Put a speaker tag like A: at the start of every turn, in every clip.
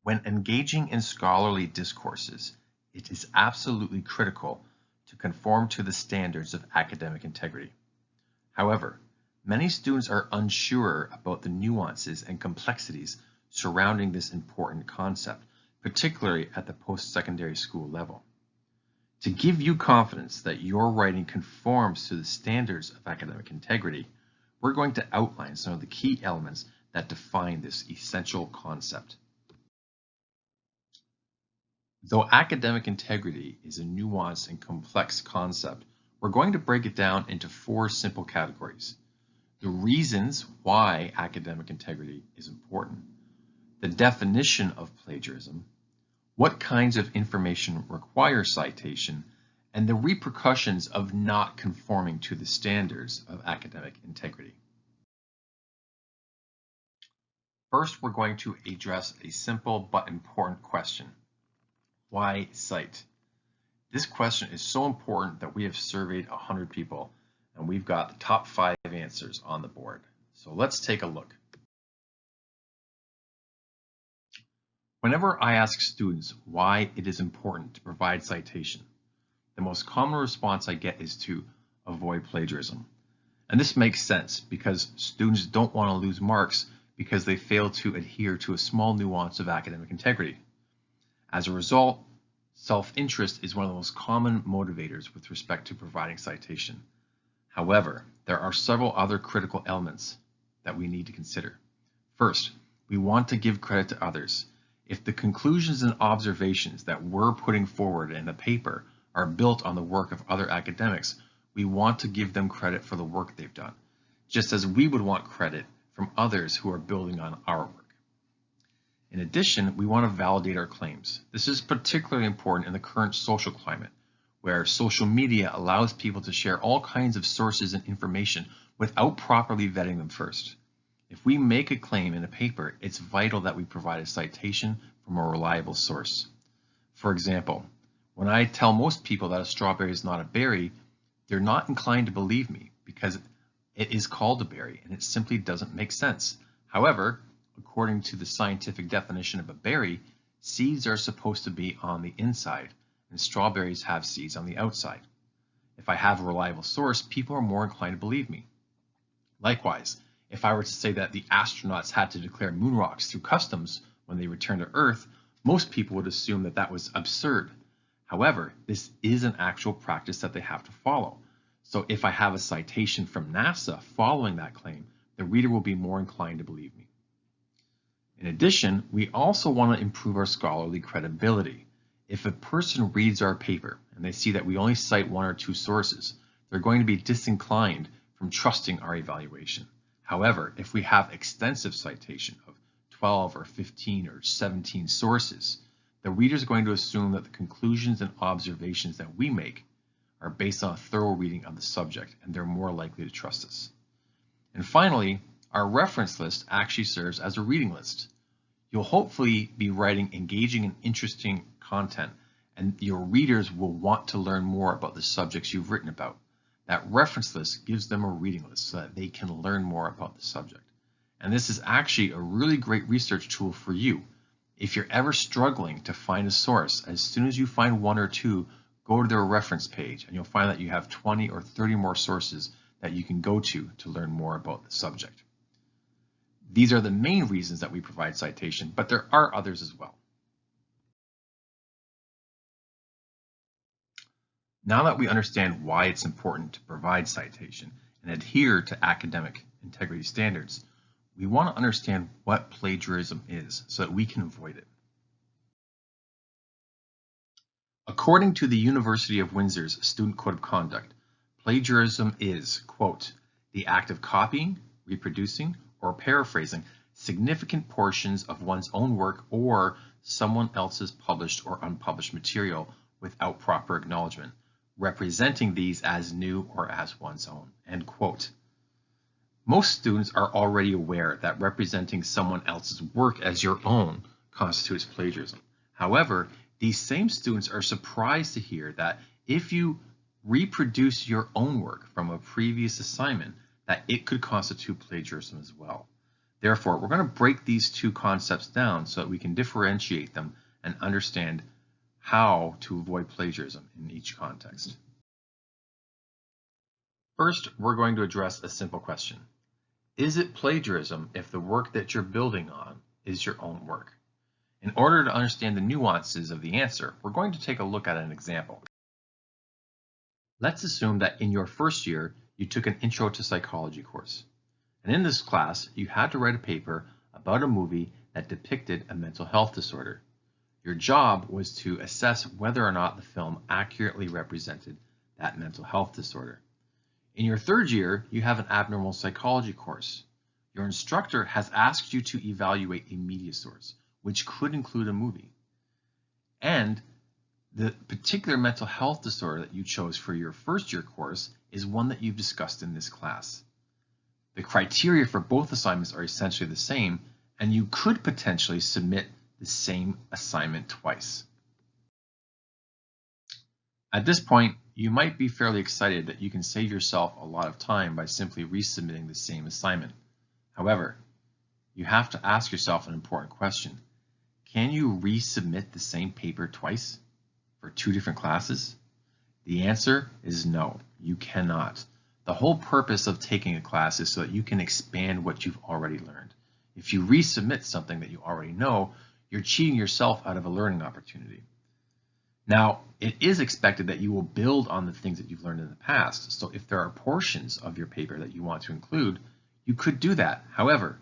A: When engaging in scholarly discourses, it is absolutely critical to conform to the standards of academic integrity. However, many students are unsure about the nuances and complexities surrounding this important concept, particularly at the post-secondary school level. To give you confidence that your writing conforms to the standards of academic integrity, we're going to outline some of the key elements that define this essential concept. Though academic integrity is a nuanced and complex concept, we're going to break it down into 4 simple categories. The reasons why academic integrity is important, the definition of plagiarism, what kinds of information require citation, and the repercussions of not conforming to the standards of academic integrity. First, we're going to address a simple but important question. Why cite? This question is so important that we have surveyed 100 people, and we've got the top 5 answers on the board. So let's take a look. Whenever I ask students why it is important to provide citation, the most common response I get is to avoid plagiarism. And this makes sense because students don't want to lose marks because they fail to adhere to a small nuance of academic integrity. As a result, self-interest is one of the most common motivators with respect to providing citation. However, there are several other critical elements that we need to consider. First, we want to give credit to others. If the conclusions and observations that we're putting forward in the paper are built on the work of other academics, we want to give them credit for the work they've done, just as we would want credit from others who are building on our work. In addition, we want to validate our claims. This is particularly important in the current social climate, where social media allows people to share all kinds of sources and information without properly vetting them first. If we make a claim in a paper, it's vital that we provide a citation from a reliable source. For example, when I tell most people that a strawberry is not a berry, they're not inclined to believe me because it is called a berry and it simply doesn't make sense. However, according to the scientific definition of a berry, seeds are supposed to be on the inside, and strawberries have seeds on the outside. If I have a reliable source, people are more inclined to believe me. Likewise, if I were to say that the astronauts had to declare moon rocks through customs when they returned to Earth, most people would assume that that was absurd. However, this is an actual practice that they have to follow. So if I have a citation from NASA following that claim, the reader will be more inclined to believe me. In addition, we also want to improve our scholarly credibility. If a person reads our paper and they see that we only cite 1 or 2 sources, they're going to be disinclined from trusting our evaluation. However, if we have extensive citation of 12 or 15 or 17 sources, the reader is going to assume that the conclusions and observations that we make are based on a thorough reading of the subject, and they're more likely to trust us. And finally, our reference list actually serves as a reading list. You'll hopefully be writing engaging and interesting content, and your readers will want to learn more about the subjects you've written about. That reference list gives them a reading list so that they can learn more about the subject. And this is actually a really great research tool for you. If you're ever struggling to find a source, as soon as you find 1 or 2, go to their reference page and you'll find that you have 20 or 30 more sources that you can go to learn more about the subject. These are the main reasons that we provide citation, but there are others as well. Now that we understand why it's important to provide citation and adhere to academic integrity standards, we want to understand what plagiarism is so that we can avoid it. According to the University of Windsor's Student Code of Conduct, plagiarism is, quote, the act of copying, reproducing, or paraphrasing significant portions of one's own work or someone else's published or unpublished material without proper acknowledgement, representing these as new or as one's own, end quote. Most students are already aware that representing someone else's work as your own constitutes plagiarism. However, these same students are surprised to hear that if you reproduce your own work from a previous assignment, that it could constitute plagiarism as well. Therefore, we're going to break these two concepts down so that we can differentiate them and understand how to avoid plagiarism in each context. First, we're going to address a simple question. Is it plagiarism if the work that you're building on is your own work? In order to understand the nuances of the answer, we're going to take a look at an example. Let's assume that in your first year, you took an Intro to Psychology course. And in this class, you had to write a paper about a movie that depicted a mental health disorder. Your job was to assess whether or not the film accurately represented that mental health disorder. In your third year, you have an abnormal psychology course. Your instructor has asked you to evaluate a media source, which could include a movie. And the particular mental health disorder that you chose for your first year course is one that you've discussed in this class. The criteria for both assignments are essentially the same, and you could potentially submit the same assignment twice. At this point, you might be fairly excited that you can save yourself a lot of time by simply resubmitting the same assignment. However, you have to ask yourself an important question. Can you resubmit the same paper twice for two different classes? The answer is no, you cannot. The whole purpose of taking a class is so that you can expand what you've already learned. If you resubmit something that you already know, you're cheating yourself out of a learning opportunity. Now, it is expected that you will build on the things that you've learned in the past. So if there are portions of your paper that you want to include, you could do that. However,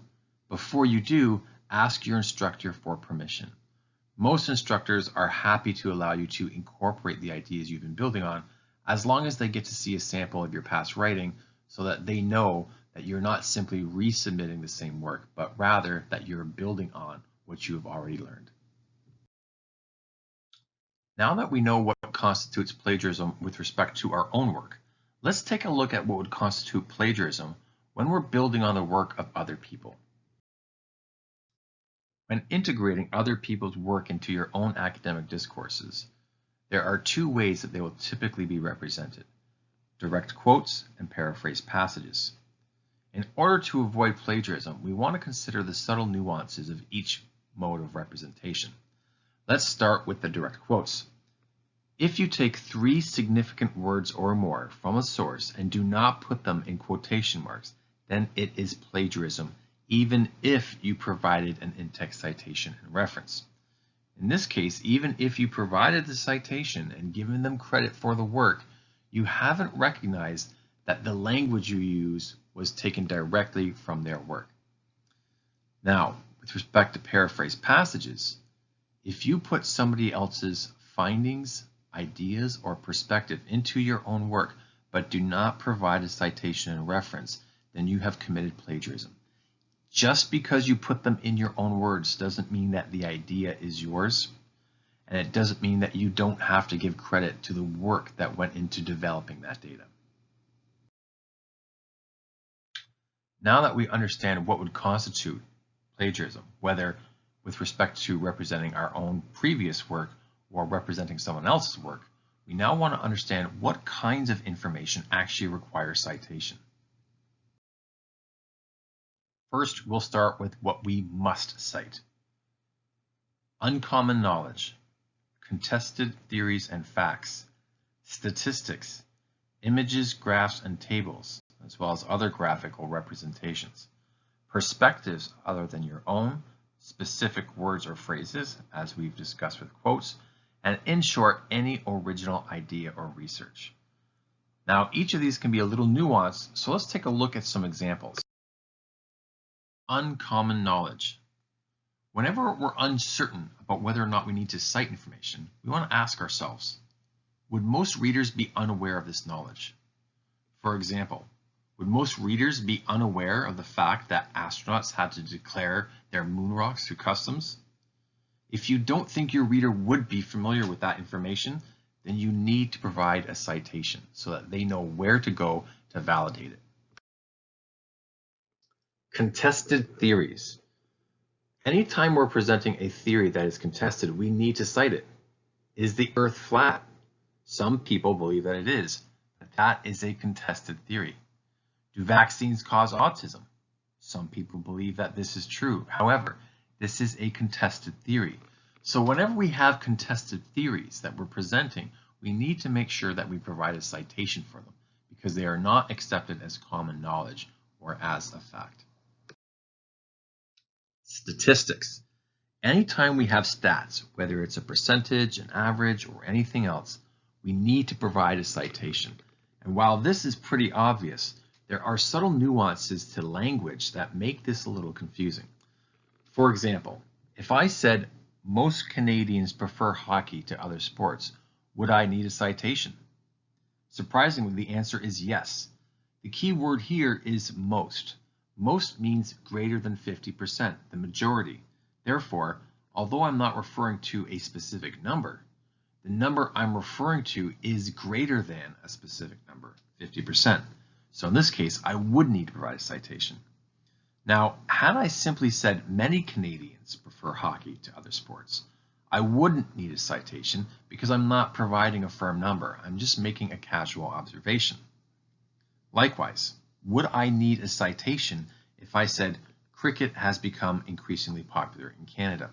A: before you do, ask your instructor for permission. Most instructors are happy to allow you to incorporate the ideas you've been building on, as long as they get to see a sample of your past writing so that they know that you're not simply resubmitting the same work, but rather that you're building on what you have already learned. Now that we know what constitutes plagiarism with respect to our own work, let's take a look at what would constitute plagiarism when we're building on the work of other people. When integrating other people's work into your own academic discourses, there are two ways that they will typically be represented: direct quotes and paraphrased passages. In order to avoid plagiarism, we want to consider the subtle nuances of each mode of representation. Let's start with the direct quotes. If you take 3 significant words or more from a source and do not put them in quotation marks, then it is plagiarism, even if you provided an in-text citation and reference. In this case, even if you provided the citation and given them credit for the work, you haven't recognized that the language you use was taken directly from their work. Now, with respect to paraphrased passages, if you put somebody else's findings, ideas, or perspective into your own work, but do not provide a citation and reference, then you have committed plagiarism. Just because you put them in your own words doesn't mean that the idea is yours, and it doesn't mean that you don't have to give credit to the work that went into developing that data. Now that we understand what would constitute plagiarism, whether with respect to representing our own previous work or representing someone else's work, we now want to understand what kinds of information actually require citation. First, we'll start with what we must cite. Uncommon knowledge, contested theories and facts, statistics, images, graphs, and tables, as well as other graphical representations, perspectives other than your own, specific words or phrases, as we've discussed with quotes, and in short, any original idea or research. Now, each of these can be a little nuanced, so let's take a look at some examples. Uncommon knowledge. Whenever we're uncertain about whether or not we need to cite information, we want to ask ourselves, would most readers be unaware of this knowledge? For example, would most readers be unaware of the fact that astronauts had to declare their moon rocks through customs? If you don't think your reader would be familiar with that information, then you need to provide a citation so that they know where to go to validate it. Contested theories. Anytime we're presenting a theory that is contested, we need to cite it. Is the Earth flat? Some people believe that it is, but that is a contested theory. Do vaccines cause autism? Some people believe that this is true. However, this is a contested theory. So whenever we have contested theories that we're presenting, we need to make sure that we provide a citation for them because they are not accepted as common knowledge or as a fact. Statistics. Anytime we have stats, whether it's a percentage, an average, or anything else, we need to provide a citation. And while this is pretty obvious, there are subtle nuances to language that make this a little confusing. For example, if I said most Canadians prefer hockey to other sports, would I need a citation? Surprisingly, the answer is yes. The key word here is most. Most means greater than 50%, the majority. Therefore, although I'm not referring to a specific number, the number I'm referring to is greater than a specific number, 50%. So in this case, I would need to provide a citation. Now, had I simply said many Canadians prefer hockey to other sports, I wouldn't need a citation because I'm not providing a firm number. I'm just making a casual observation. Likewise, would I need a citation if I said cricket has become increasingly popular in Canada?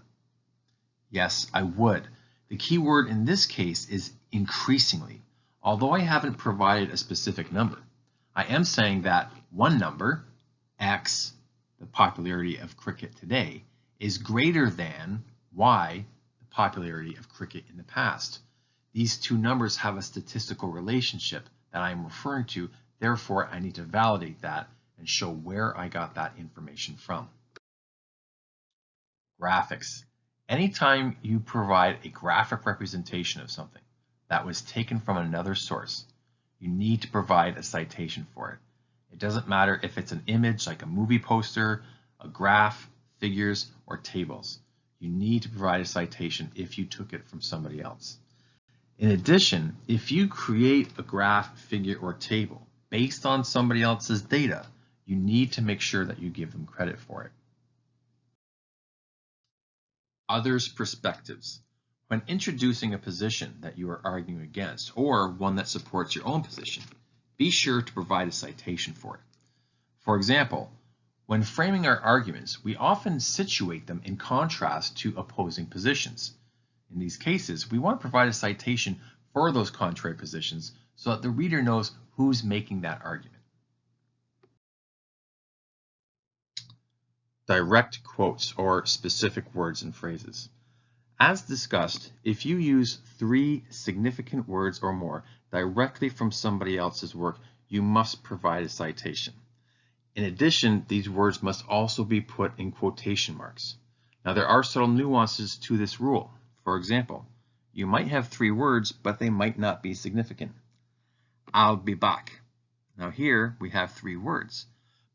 A: Yes, I would. The key word in this case is increasingly. Although I haven't provided a specific number, I am saying that one number, X, the popularity of cricket today, is greater than Y, the popularity of cricket in the past. These two numbers have a statistical relationship that I am referring to, therefore I need to validate that and show where I got that information from. Graphics. Anytime you provide a graphic representation of something that was taken from another source, you need to provide a citation for it. It doesn't matter if it's an image like a movie poster, a graph, figures, or tables. You need to provide a citation if you took it from somebody else. In addition, if you create a graph, figure, or table based on somebody else's data, you need to make sure that you give them credit for it. Others' perspectives. When introducing a position that you are arguing against or one that supports your own position, be sure to provide a citation for it. For example, when framing our arguments, we often situate them in contrast to opposing positions. In these cases, we want to provide a citation for those contrary positions so that the reader knows who's making that argument. Direct quotes or specific words and phrases. As discussed, if you use 3 significant words or more directly from somebody else's work, you must provide a citation. In addition, these words must also be put in quotation marks. Now, there are subtle nuances to this rule. For example, you might have 3 words, but they might not be significant. I'll be back. Now here we have 3 words,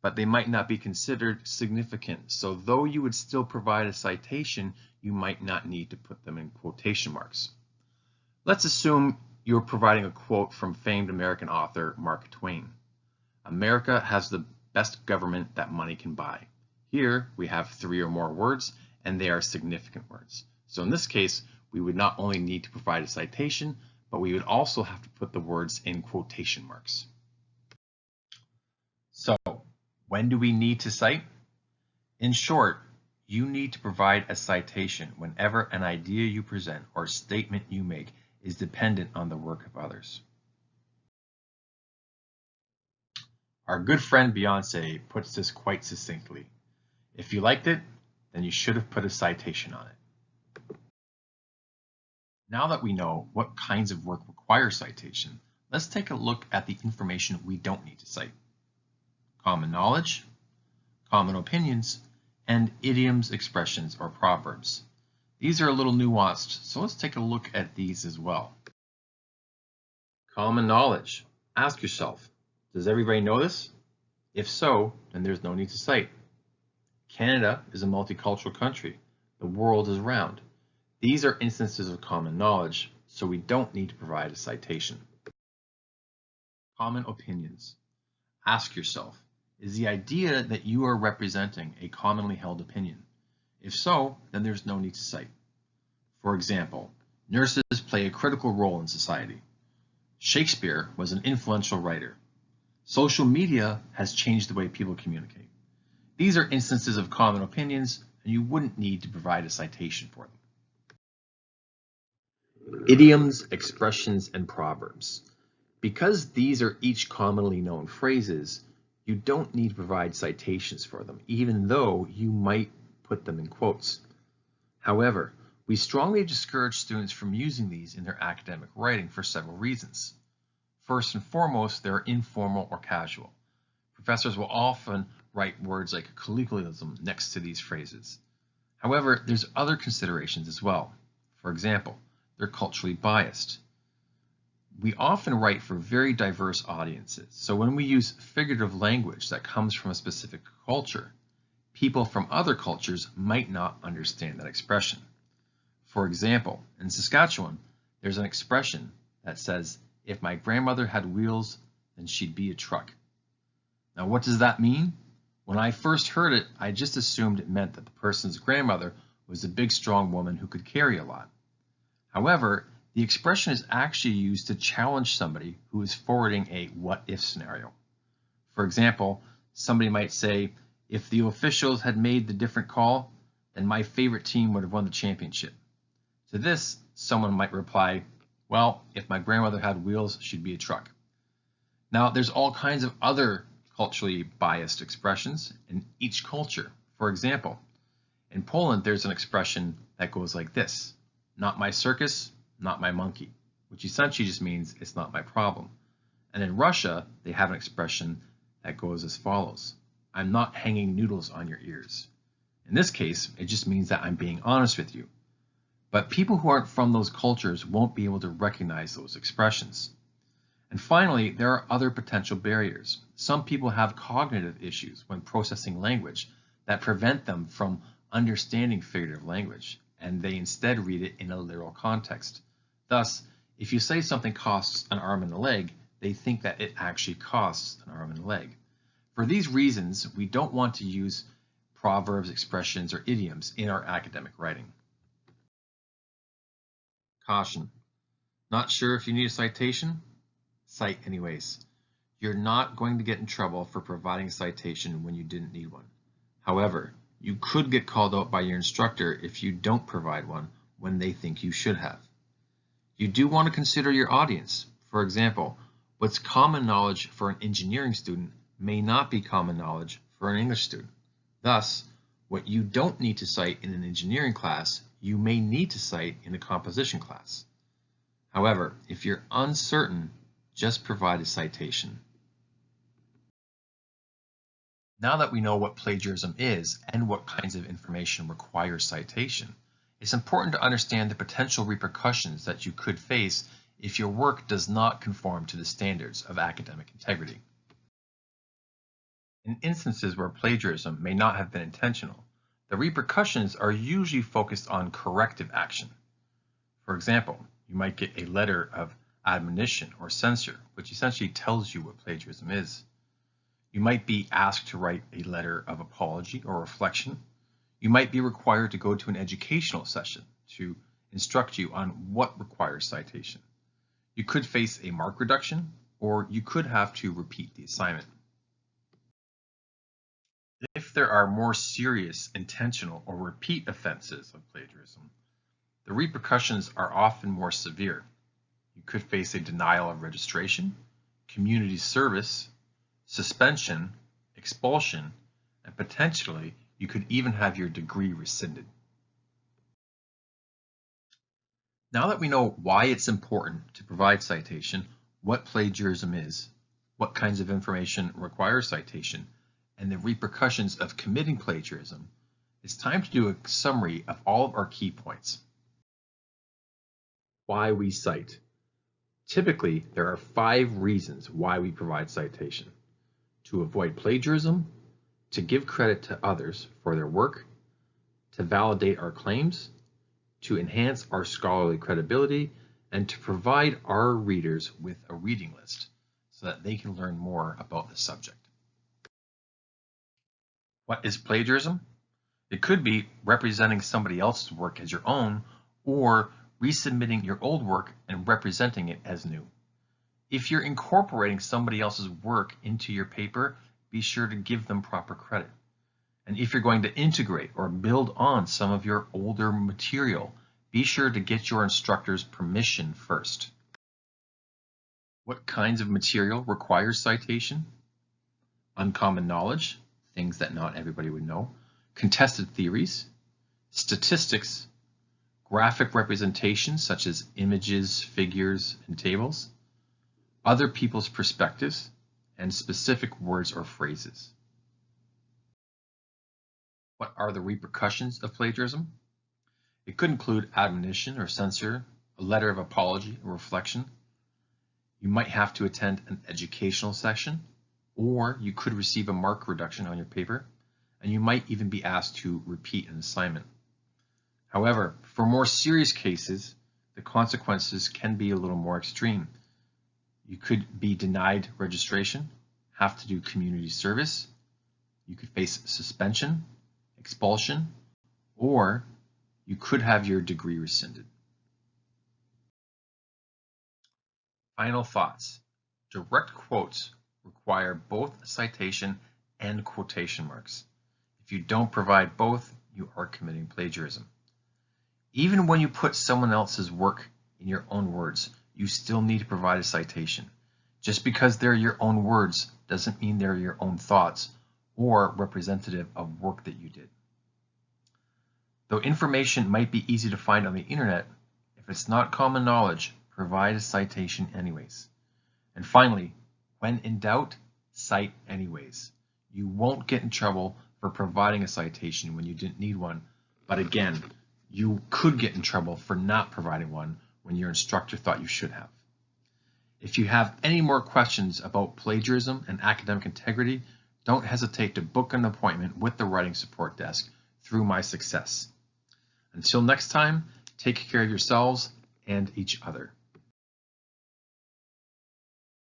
A: but they might not be considered significant. So though you would still provide a citation, you might not need to put them in quotation marks. Let's assume you're providing a quote from famed American author Mark Twain. America has the best government that money can buy. Here we have 3 or more words, and they are significant words. So in this case, we would not only need to provide a citation, but we would also have to put the words in quotation marks. So, when do we need to cite? In short, you need to provide a citation whenever an idea you present or statement you make is dependent on the work of others. Our good friend Beyonce puts this quite succinctly. If you liked it, then you should have put a citation on it. Now that we know what kinds of work require citation, let's take a look at the information we don't need to cite. Common knowledge, common opinions, and idioms, expressions, or proverbs. These are a little nuanced, so let's take a look at these as well. Common knowledge. Ask yourself, does everybody know this? If so, then there's no need to cite. Canada is a multicultural country. The world is round. These are instances of common knowledge, so we don't need to provide a citation. Common opinions. Ask yourself, is the idea that you are representing a commonly held opinion? If so, then there's no need to cite. For example, nurses play a critical role in society. Shakespeare was an influential writer. Social media has changed the way people communicate. These are instances of common opinions, and you wouldn't need to provide a citation for them. Idioms, expressions, and proverbs. Because these are each commonly known phrases, you don't need to provide citations for them, even though you might put them in quotes. However, we strongly discourage students from using these in their academic writing for several reasons. First and foremost, they're informal or casual. Professors will often write words like colloquialism next to these phrases. However, there's other considerations as well. For example, they're culturally biased. We often write for very diverse audiences, so when we use figurative language that comes from a specific culture, people from other cultures might not understand that expression. For example, in Saskatchewan, there's an expression that says, "If my grandmother had wheels, then she'd be a truck." Now, what does that mean? When I first heard it, I just assumed it meant that the person's grandmother was a big, strong woman who could carry a lot. However, the expression is actually used to challenge somebody who is forwarding a what-if scenario. For example, somebody might say, "If the officials had made the different call, then my favorite team would have won the championship." To this, someone might reply, "Well, if my grandmother had wheels, she'd be a truck." Now, there's all kinds of other culturally biased expressions in each culture. For example, in Poland, there's an expression that goes like this: "Not my circus, not my monkey," which essentially just means it's not my problem. And in Russia, they have an expression that goes as follows: "I'm not hanging noodles on your ears." In this case, it just means that I'm being honest with you. But people who aren't from those cultures won't be able to recognize those expressions. And finally, there are other potential barriers. Some people have cognitive issues when processing language that prevent them from understanding figurative language, and they instead read it in a literal context. Thus, if you say something costs an arm and a leg, they think that it actually costs an arm and a leg. For these reasons, we don't want to use proverbs, expressions, or idioms in our academic writing. Caution: not sure if you need a citation? Cite anyways. You're not going to get in trouble for providing a citation when you didn't need one. However, you could get called out by your instructor if you don't provide one when they think you should have. You do want to consider your audience. For example, what's common knowledge for an engineering student may not be common knowledge for an English student. Thus, what you don't need to cite in an engineering class, you may need to cite in a composition class. However, if you're uncertain, just provide a citation. Now that we know what plagiarism is and what kinds of information require citation, it's important to understand the potential repercussions that you could face if your work does not conform to the standards of academic integrity. In instances where plagiarism may not have been intentional, the repercussions are usually focused on corrective action. For example, you might get a letter of admonition or censure, which essentially tells you what plagiarism is. You might be asked to write a letter of apology or reflection. You might be required to go to an educational session to instruct you on what requires citation. You could face a mark reduction, or you could have to repeat the assignment. If there are more serious, intentional, or repeat offenses of plagiarism, the repercussions are often more severe. You could face a denial of registration, community service, suspension, expulsion, and potentially you could even have your degree rescinded. Now that we know why it's important to provide citation, what plagiarism is, what kinds of information require citation, and the repercussions of committing plagiarism, it's time to do a summary of all of our key points. Why we cite. Typically, there are 5 reasons why we provide citation: to avoid plagiarism, to give credit to others for their work, to validate our claims, to enhance our scholarly credibility, and to provide our readers with a reading list so that they can learn more about the subject. What is plagiarism? It could be representing somebody else's work as your own, or resubmitting your old work and representing it as new. If you're incorporating somebody else's work into your paper, be sure to give them proper credit. And if you're going to integrate or build on some of your older material, be sure to get your instructor's permission first. What kinds of material require citation? Uncommon knowledge, things that not everybody would know, contested theories, statistics, graphic representations such as images, figures, and tables, other people's perspectives, and specific words or phrases. What are the repercussions of plagiarism? It could include admonition or censure, a letter of apology or reflection. You might have to attend an educational session, or you could receive a mark reduction on your paper, and you might even be asked to repeat an assignment. However, for more serious cases, the consequences can be a little more extreme. You could be denied registration, have to do community service, you could face suspension, expulsion, or you could have your degree rescinded. Final thoughts. Direct quotes require both citation and quotation marks. If you don't provide both, you are committing plagiarism. Even when you put someone else's work in your own words, you still need to provide a citation. Just because they're your own words doesn't mean they're your own thoughts or representative of work that you did. Though information might be easy to find on the internet, if it's not common knowledge, provide a citation anyways. And finally, when in doubt, cite anyways. You won't get in trouble for providing a citation when you didn't need one, but again, you could get in trouble for not providing one when your instructor thought you should have. If you have any more questions about plagiarism and academic integrity, don't hesitate to book an appointment with the Writing Support Desk through My Success. Until next time, take care of yourselves and each other.